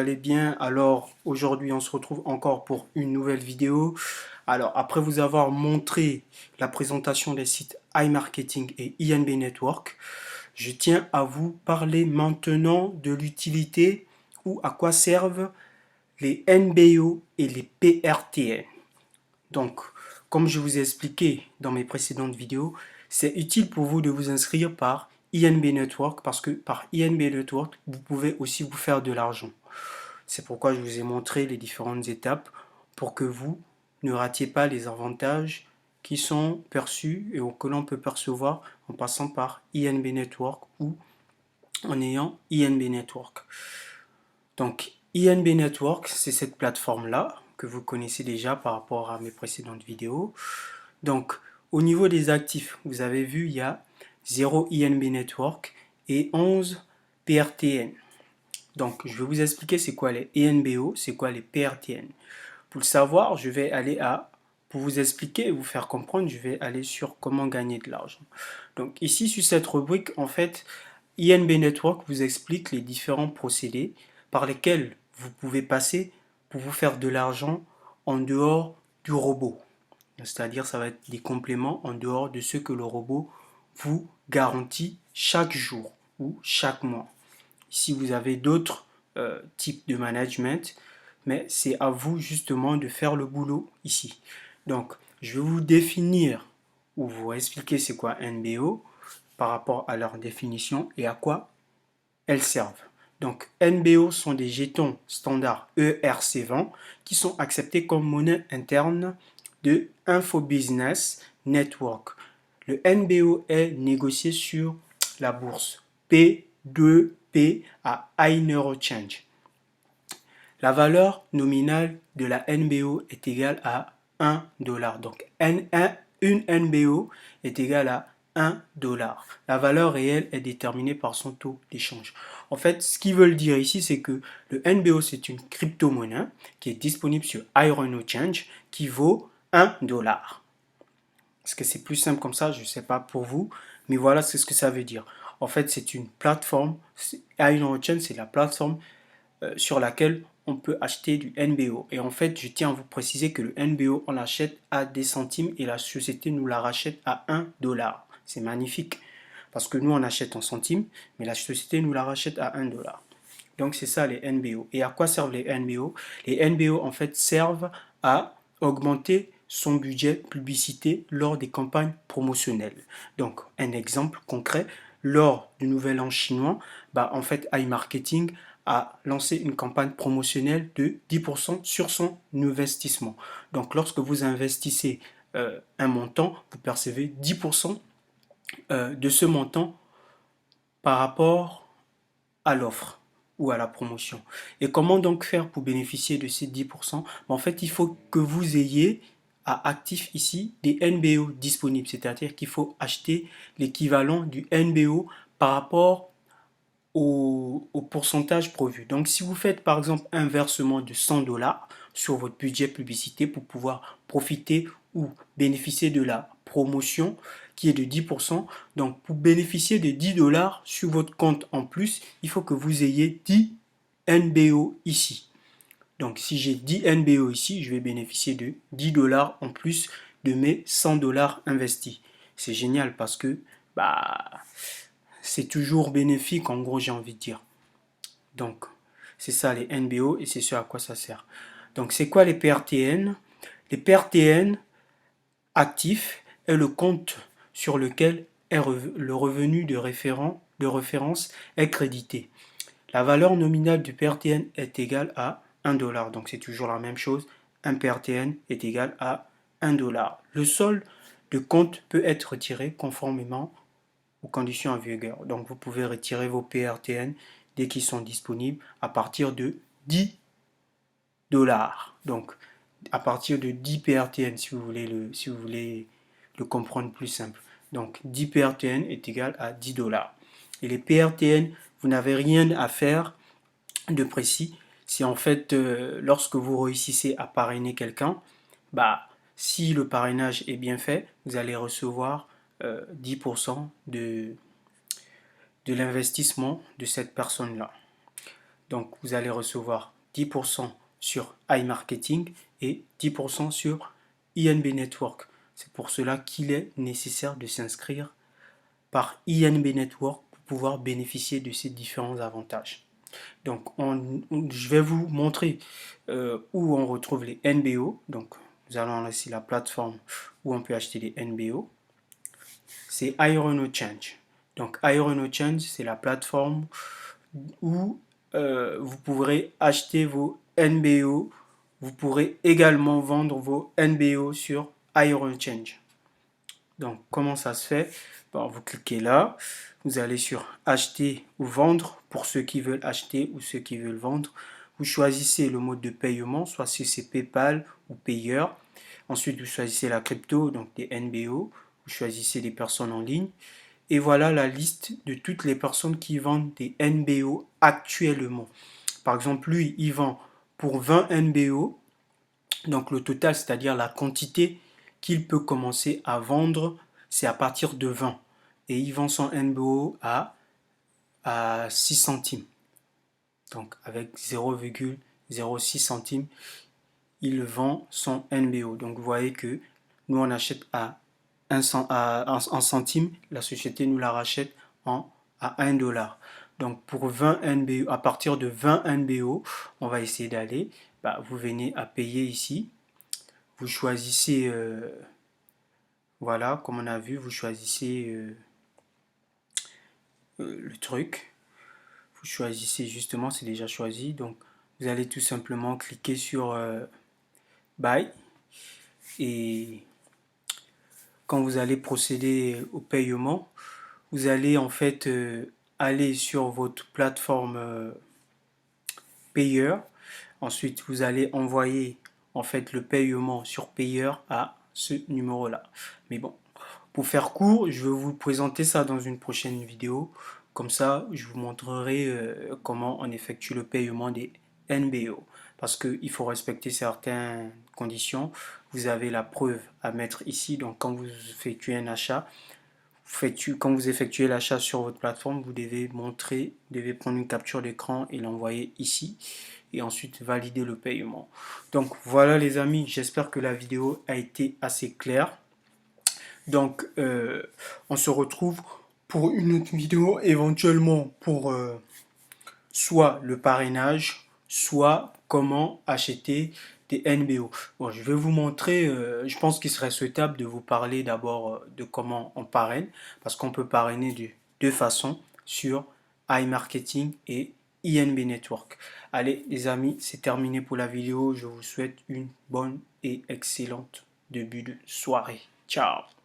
Allez bien, alors aujourd'hui on se retrouve encore pour une nouvelle vidéo. Alors après vous avoir montré la présentation des sites iMarketing et INB Network, je tiens à vous parler maintenant de l'utilité ou à quoi servent les NBO et les PRTN. Donc, comme je vous ai expliqué dans mes précédentes vidéos, c'est utile pour vous de vous inscrire par INB Network parce que par INB Network, vous pouvez aussi vous faire de l'argent. C'est pourquoi je vous ai montré les différentes étapes pour que vous ne ratiez pas les avantages qui sont perçus et que l'on peut percevoir en passant par INB Network ou en ayant INB Network. Donc INB Network, c'est cette plateforme-là que vous connaissez déjà par rapport à mes précédentes vidéos. Donc au niveau des actifs, vous avez vu, il y a 0 INB Network et 11 PRTN. Donc, je vais vous expliquer c'est quoi les ENBO, c'est quoi les PRTN. Pour le savoir, pour vous expliquer et vous faire comprendre, je vais aller sur comment gagner de l'argent. Donc, ici, sur cette rubrique, en fait, INB Network vous explique les différents procédés par lesquels vous pouvez passer pour vous faire de l'argent en dehors du robot. C'est-à-dire, ça va être des compléments en dehors de ce que le robot vous garantit chaque jour ou chaque mois. Ici, vous avez d'autres types de management, mais c'est à vous justement de faire le boulot ici. Donc, je vais vous définir ou vous expliquer c'est quoi NBO par rapport à leur définition et à quoi elles servent. Donc, NBO sont des jetons standards ERC20 qui sont acceptés comme monnaie interne de Infobusiness Network. Le NBO est négocié sur la bourse P2P à iNeurochange. La valeur nominale de la NBO est égale à 1 dollar. Donc, une NBO est égale à 1 dollar. La valeur réelle est déterminée par son taux d'échange. En fait, ce qu'ils veulent dire ici, c'est que le NBO, c'est une crypto-monnaie qui est disponible sur iRonoChange qui vaut 1 dollar. Est-ce que c'est plus simple comme ça? Je ne sais pas pour vous, mais voilà ce que ça veut dire. En fait, c'est une plateforme, iRonoChange, c'est la plateforme sur laquelle on peut acheter du NBO. Et en fait, je tiens à vous préciser que le NBO, on l'achète à des centimes et la société nous la rachète à 1 dollar. C'est magnifique. Parce que nous, on achète en centimes, mais la société nous la rachète à 1 dollar. Donc, c'est ça les NBO. Et à quoi servent les NBO? Les NBO, en fait, servent à augmenter son budget publicité lors des campagnes promotionnelles. Donc, un exemple concret, lors du Nouvel An chinois, en fait, iMarketing a lancé une campagne promotionnelle de 10% sur son investissement. Donc, lorsque vous investissez un montant, vous percevez 10% de ce montant par rapport à l'offre ou à la promotion. Et comment donc faire pour bénéficier de ces 10%? En fait, il faut que vous ayez à actif ici des NBO disponibles, c'est-à-dire qu'il faut acheter l'équivalent du NBO par rapport au pourcentage prévu. Donc, si vous faites par exemple un versement de 100 dollars sur votre budget publicité pour pouvoir profiter ou bénéficier de la promotion qui est de 10%, donc pour bénéficier de 10 dollars sur votre compte en plus, il faut que vous ayez 10 NBO ici. Donc, si j'ai 10 NBO ici, je vais bénéficier de 10 dollars en plus de mes 100 dollars investis. C'est génial parce que c'est toujours bénéfique, en gros, j'ai envie de dire. Donc, c'est ça les NBO et c'est ce à quoi ça sert. Donc, c'est quoi les PRTN? Les PRTN actifs est le compte sur lequel le revenu de référence est crédité. La valeur nominale du PRTN est égale à 1 dollar. Donc, c'est toujours la même chose. Un PRTN est égal à 1 dollar. Le solde de compte peut être retiré conformément aux conditions en vigueur. Donc, vous pouvez retirer vos PRTN dès qu'ils sont disponibles à partir de 10 dollars. Donc, à partir de 10 PRTN, si vous voulez le comprendre plus simple. Donc, 10 PRTN est égal à 10 dollars. Et les PRTN, vous n'avez rien à faire de précis. C'est en fait, lorsque vous réussissez à parrainer quelqu'un, si le parrainage est bien fait, vous allez recevoir 10% de l'investissement de cette personne-là. Donc vous allez recevoir 10% sur iMarketing et 10% sur INB Network. C'est pour cela qu'il est nécessaire de s'inscrire par INB Network pour pouvoir bénéficier de ces différents avantages. Donc je vais vous montrer où on retrouve les NBO. Donc nous allons laisser la plateforme où on peut acheter les NBO. C'est IronnoChange. Donc IronnoChange, c'est la plateforme où vous pourrez acheter vos NBO. Vous pourrez également vendre vos NBO sur IronChange. Donc comment ça se fait? Bon, vous cliquez là, vous allez sur acheter ou vendre pour ceux qui veulent acheter ou ceux qui veulent vendre. Vous choisissez le mode de paiement, soit si c'est PayPal ou Payer. Ensuite, vous choisissez la crypto, donc des NBO. Vous choisissez les personnes en ligne. Et voilà la liste de toutes les personnes qui vendent des NBO actuellement. Par exemple, lui, il vend pour 20 NBO. Donc le total, c'est-à-dire la quantité qu'il peut commencer à vendre, c'est à partir de 20. Et il vend son NBO à 6 centimes. Donc avec 0,06 centimes, il vend son NBO. Donc vous voyez que nous on achète à 1 centime, la société nous la rachète à 1 dollar. Donc pour 20 NBO, à partir de 20 NBO, on va essayer d'aller. Vous venez à payer ici. Vous choisissez, voilà, comme on a vu, vous choisissez le truc. Vous choisissez justement, c'est déjà choisi. Donc vous allez tout simplement cliquer sur Buy. Et quand vous allez procéder au paiement, vous allez en fait aller sur votre plateforme payeur. Ensuite, vous allez envoyer en fait le paiement sur payeur à ce numéro-là. Mais bon, pour faire court, je vais vous présenter ça dans une prochaine vidéo. Comme ça, je vous montrerai comment on effectue le paiement des NBO. Parce qu'il faut respecter certaines conditions. Vous avez la preuve à mettre ici. Donc, quand vous effectuez un achat, quand vous effectuez l'achat sur votre plateforme, vous devez prendre une capture d'écran et l'envoyer ici. Et ensuite valider le paiement. Donc, voilà les amis. J'espère que la vidéo a été assez claire. Donc, on se retrouve pour une autre vidéo, éventuellement pour soit le parrainage, soit comment acheter des NBO. Bon, je vais vous montrer, je pense qu'il serait souhaitable de vous parler d'abord de comment on parraine, parce qu'on peut parrainer de deux façons, sur iMarketing et INB Network. Allez les amis, c'est terminé pour la vidéo. Je vous souhaite une bonne et excellente début de soirée. Ciao!